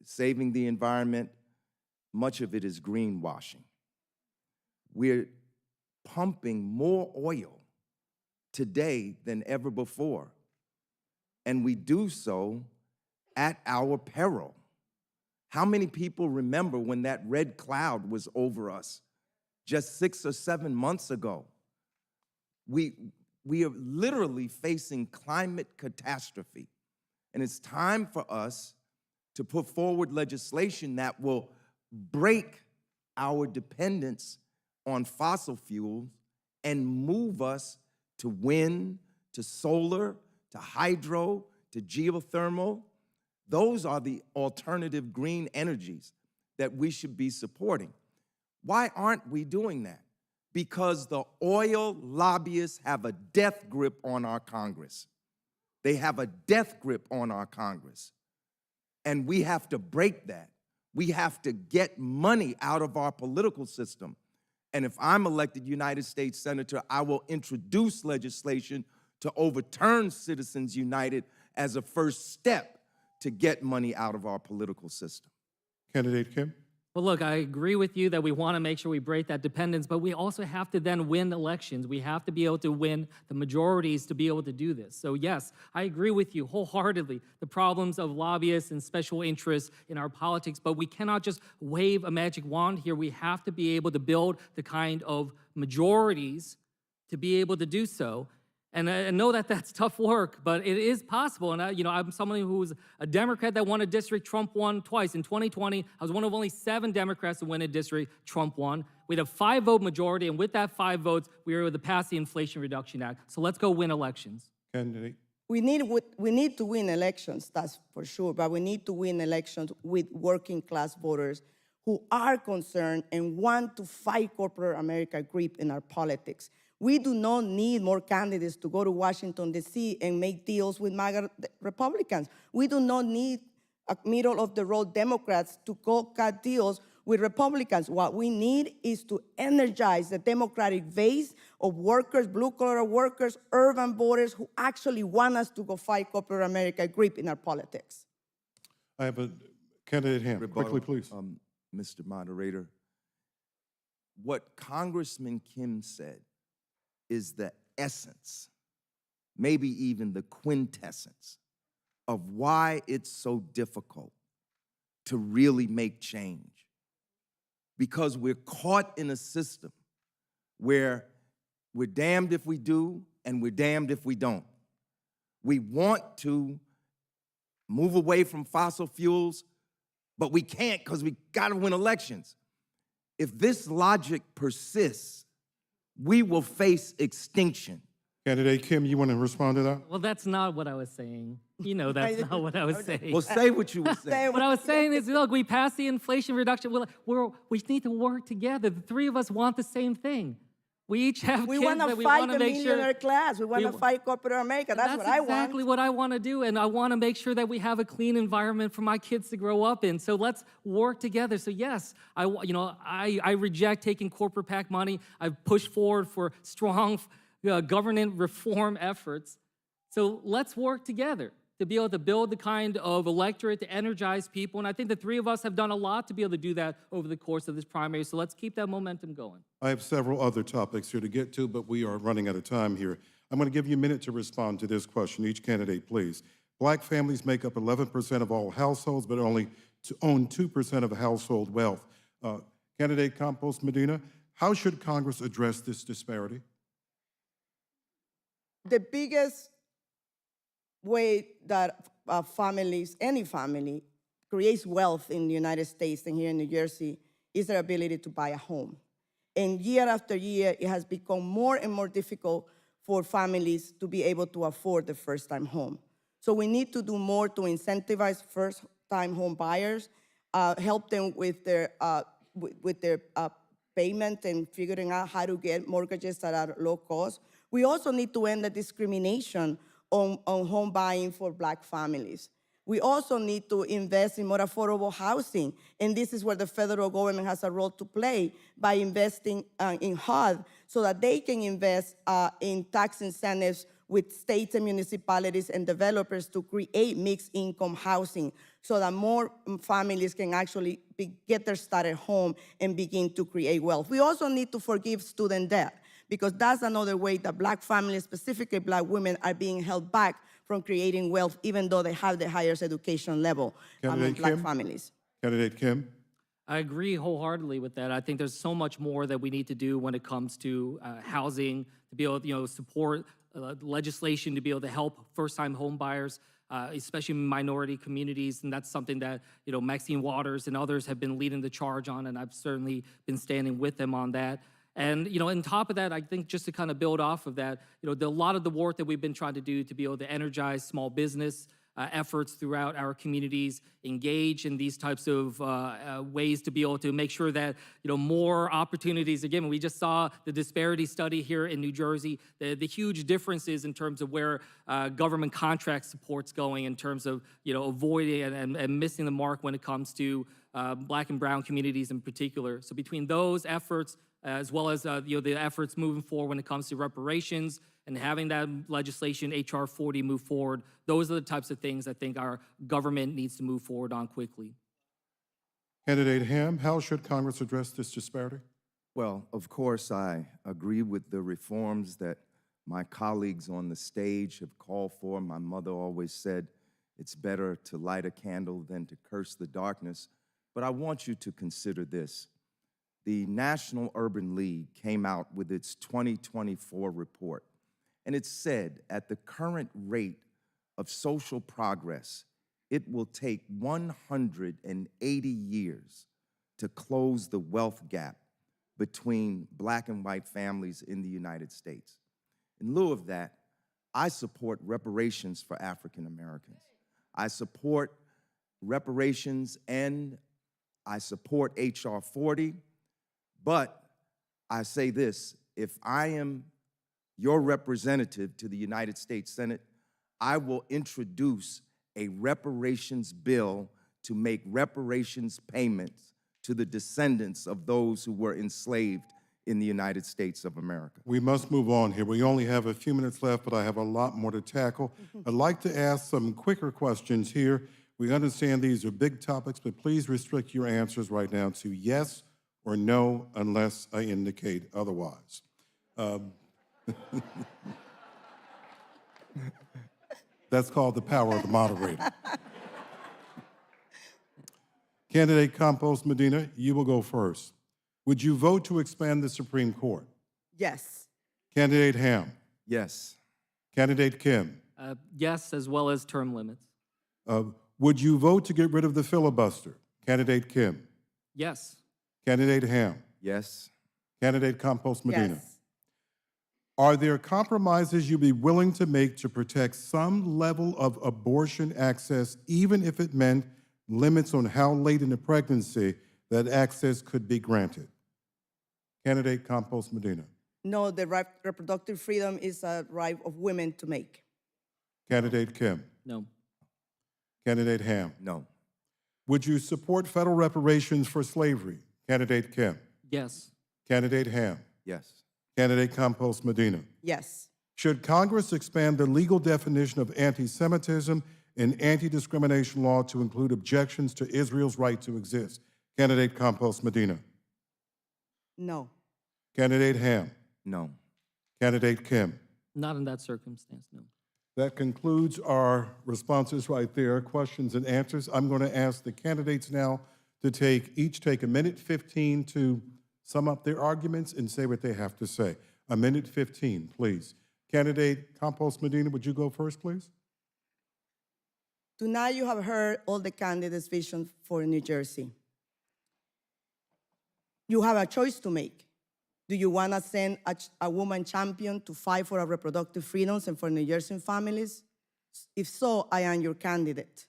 saving the environment, much of it is greenwashing. We're pumping more oil today than ever before, and we do so at our peril. How many people remember when that red cloud was over us just 6 or 7 months ago? We are literally facing climate catastrophe, and it's time for us to put forward legislation that will break our dependence on fossil fuels and move us to wind, to solar, to hydro, to geothermal. Those are the alternative green energies that we should be supporting. Why aren't we doing that? Because the oil lobbyists have a death grip on our Congress. They have a death grip on our Congress. And we have to break that. We have to get money out of our political system. And if I'm elected United States Senator, I will introduce legislation to overturn Citizens United as a first step to get money out of our political system. Candidate Kim. Well, look, I agree with you that we want to make sure we break that dependence, but we also have to then win elections. We have to be able to win the majorities to be able to do this. So yes, I agree with you wholeheartedly, the problems of lobbyists and special interests in our politics, but we cannot just wave a magic wand here. We have to be able to build the kind of majorities to be able to do so. And I know that that's tough work, but it is possible. And I'm someone who's a Democrat that won a district Trump won twice. In 2020, I was one of only 7 Democrats to win a district Trump won. We had a 5-vote majority, and with that 5 votes, we were able to pass the Inflation Reduction Act. So let's go win elections. Candidate. We need to win elections, that's for sure, but we need to win elections with working class voters who are concerned and want to fight corporate America grip in our politics. We do not need more candidates to go to Washington, D.C. and make deals with MAGA Republicans. We do not need middle-of-the-road Democrats to go cut deals with Republicans. What we need is to energize the Democratic base of workers, blue-collar workers, urban voters who actually want us to go fight corporate America grip in our politics. I have a candidate Ham. Rebuttal, Quickly, please. Mr. Moderator, what Congressman Kim said is the essence, maybe even the quintessence, of why it's so difficult to really make change. Because we're caught in a system where We're damned if we do, and we're damned if we don't. We want to move away from fossil fuels, but we can't because we got to win elections. If this logic persists, we will face extinction. Candidate Kim, you want to respond to that? Well, that's not what I was saying. You know that's not what I was saying. Well, say what you were saying. What I was saying is, look, we passed the Inflation Reduction. We need to work together. The three of us want the same thing. We each have We kids want to that we fight want the to make millionaire sure. class. We want to fight corporate America. That's what I want. exactly what I want to do, and I want to make sure that we have a clean environment for my kids to grow up in. So let's work together. So yes, I reject taking corporate PAC money. I've pushed forward for strong government reform efforts. So let's work together to be able to build the kind of electorate to energize people. And I think the three of us have done a lot to be able to do that over the course of this primary. So let's keep that momentum going. I have several other topics here to get to, but we are running out of time here. I'm going to give you a minute to respond to this question. Each candidate, please. Black families make up 11% of all households, but only own 2% of household wealth. Candidate Campos Medina, how should Congress address this disparity? The biggest way that families, any family, creates wealth in the United States and here in New Jersey is their ability to buy a home. And year after year, it has become more and more difficult for families to be able to afford the first-time home. So we need to do more to incentivize first-time home buyers, help them with their payment and figuring out how to get mortgages that are low cost. We also need to end the discrimination on home buying for Black families. We also need to invest in more affordable housing, and this is where the federal government has a role to play by investing in HUD so that they can invest in tax incentives with states and municipalities and developers to create mixed income housing so that more families can actually get their start at home and begin to create wealth. We also need to forgive student debt, because that's another way that Black families, specifically Black women, are being held back from creating wealth, even though they have the highest education level among Black families. Candidate Kim? I agree wholeheartedly with that. I think there's so much more that we need to do when it comes to housing, to be able to support legislation to be able to help first-time home buyers, especially minority communities, and that's something that Maxine Waters and others have been leading the charge on, and I've certainly been standing with them on that. And on top of that, I think just to kind of build off of that, a lot of the work that we've been trying to do to be able to energize small business efforts throughout our communities, engage in these types of ways to be able to make sure that more opportunities. Again, we just saw the disparity study here in New Jersey, the huge differences in terms of where government contract support's going in terms of avoiding and missing the mark when it comes to Black and brown communities in particular. So between those efforts, as well as the efforts moving forward when it comes to reparations and having that legislation, H.R. 40, move forward, those are the types of things I think our government needs to move forward on quickly. Candidate Ham, how should Congress address this disparity? Well, of course, I agree with the reforms that my colleagues on the stage have called for. My mother always said, it's better to light a candle than to curse the darkness. But I want you to consider this. The National Urban League came out with its 2024 report, and it said at the current rate of social progress, it will take 180 years to close the wealth gap between Black and white families in the United States. In lieu of that, I support reparations for African Americans. I support reparations and I support H.R. 40. But I say this, if I am your representative to the United States Senate, I will introduce a reparations bill to make reparations payments to the descendants of those who were enslaved in the United States of America. We must move on here. We only have a few minutes left, but I have a lot more to tackle. I'd like to ask some quicker questions here. We understand these are big topics, but please restrict your answers right now to yes or no, unless I indicate otherwise. That's called the power of the moderator. Candidate Campos Medina, you will go first. Would you vote to expand the Supreme Court? Yes. Candidate Ham. Yes. Candidate Kim. Yes, as well as term limits. Would you vote to get rid of the filibuster? Candidate Kim. Yes. Candidate Ham. Yes. Candidate Campos Medina. Yes. Are there compromises you'd be willing to make to protect some level of abortion access, even if it meant limits on how late in the pregnancy that access could be granted? Candidate Campos Medina. No, the reproductive freedom is a right of women to make. Candidate Kim. No. Candidate Ham. No. Would you support federal reparations for slavery? Candidate Kim. Yes. Candidate Ham. Yes. Candidate Campos Medina. Yes. Should Congress expand the legal definition of anti-Semitism in anti-discrimination law to include objections to Israel's right to exist? Candidate Campos Medina. No. Candidate Ham. No. Candidate Kim. Not in that circumstance, no. That concludes our responses right there, questions and answers. I'm going to ask the candidates now to each take a minute 15 to sum up their arguments and say what they have to say. A minute 15, please. Candidate Campos Medina, would you go first, please? Tonight you have heard all the candidates' vision for New Jersey. You have a choice to make. Do you want to send a woman champion to fight for our reproductive freedoms and for New Jersey families? If so, I am your candidate.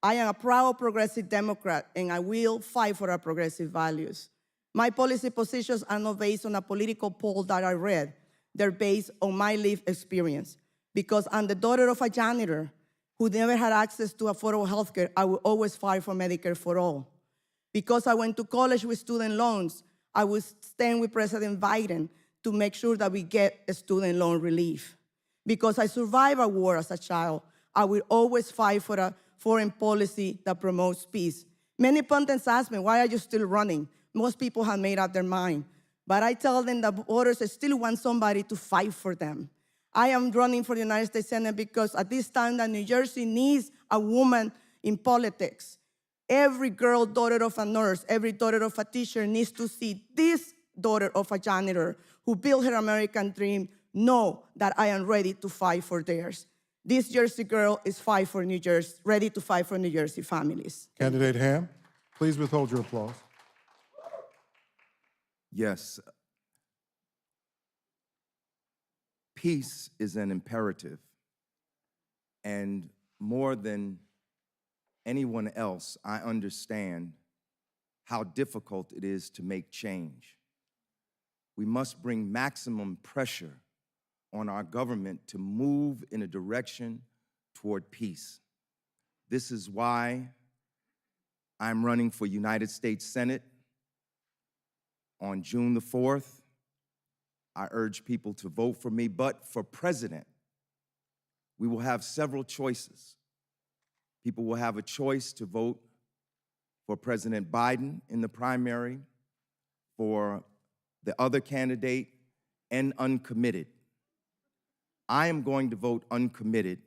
I am a proud progressive Democrat, and I will fight for our progressive values. My policy positions are not based on a political poll that I read. They're based on my lived experience. Because I'm the daughter of a janitor who never had access to affordable health care, I will always fight for Medicare for all. Because I went to college with student loans, I will stand with President Biden to make sure that we get a student loan relief. Because I survived a war as a child, I will always fight for a foreign policy that promotes peace. Many pundits ask me, why are you still running? Most people have made up their mind. But I tell them that voters still want somebody to fight for them. I am running for the United States Senate because at this time that New Jersey needs a woman in politics. Every girl, daughter of a nurse, every daughter of a teacher needs to see this daughter of a janitor who built her American dream know that I am ready to fight for theirs. This Jersey girl is ready to fight for New Jersey families. Candidate Ham, please withhold your applause. Yes. Peace is an imperative, and more than anyone else, I understand how difficult it is to make change. We must bring maximum pressure on our government to move in a direction toward peace. This is why I'm running for United States Senate on June the 4th. I urge people to vote for me, but for president, we will have several choices. People will have a choice to vote for President Biden in the primary, for the other candidate, and uncommitted. I am going to vote uncommitted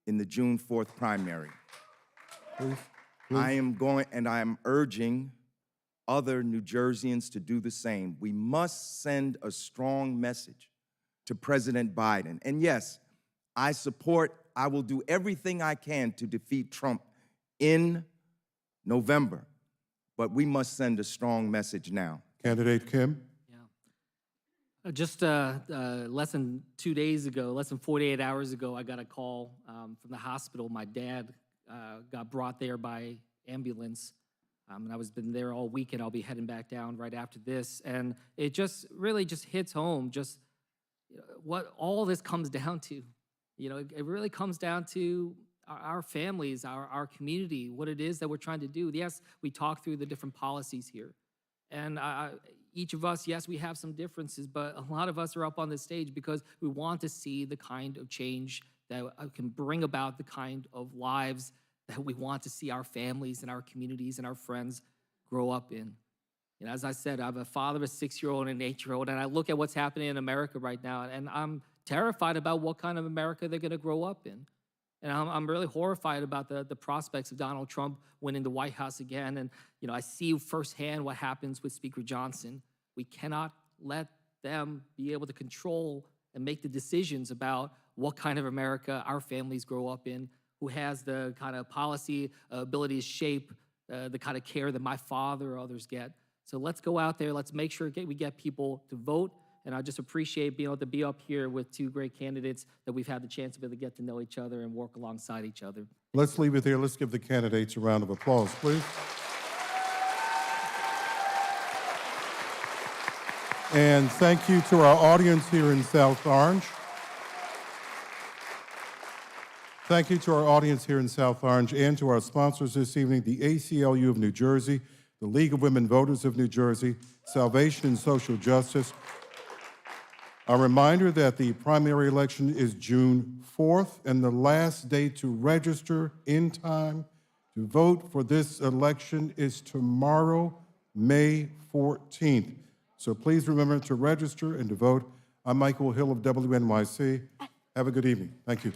in the June 4th primary. Please. I am urging other New Jerseyans to do the same. We must send a strong message to President Biden. And yes, I will do everything I can to defeat Trump in November, but we must send a strong message now. Candidate Kim. Just less than 2 days ago, less than 48 hours ago, I got a call from the hospital. My dad got brought there by ambulance. And I was been there all weekend. I'll be heading back down right after this. And it just really just hits home just what all this comes down to. You know, it really comes down to our families, our community, what it is that we're trying to do. Yes, we talk through the different policies here. And each of us, yes, we have some differences, but a lot of us are up on this stage because we want to see the kind of change that can bring about the kind of lives that we want to see our families and our communities and our friends grow up in. And as I said, I have a father of a 6-year-old and an 8-year-old, and I look at what's happening in America right now, and I'm terrified about what kind of America they're gonna grow up in. And I'm really horrified about the prospects of Donald Trump winning the White House again. And I see firsthand what happens with Speaker Johnson. We cannot let them be able to control and make the decisions about what kind of America our families grow up in, who has the kind of policy ability to shape the kind of care that my father or others get. So let's go out there, let's make sure we get people to vote. And I just appreciate being able to be up here with two great candidates that we've had the chance to be able to get to know each other and work alongside each other. Let's leave it there. Let's give the candidates a round of applause, please. And thank you to our audience here in South Orange. Thank you to our audience here in South Orange and to our sponsors this evening, the ACLU of New Jersey, the League of Women Voters of New Jersey, Salvation and Social Justice. A reminder that the primary election is June 4th, and the last day to register in time to vote for this election is tomorrow, May 14th. So please remember to register and to vote. I'm Michael Hill of WNYC. Have a good evening. Thank you.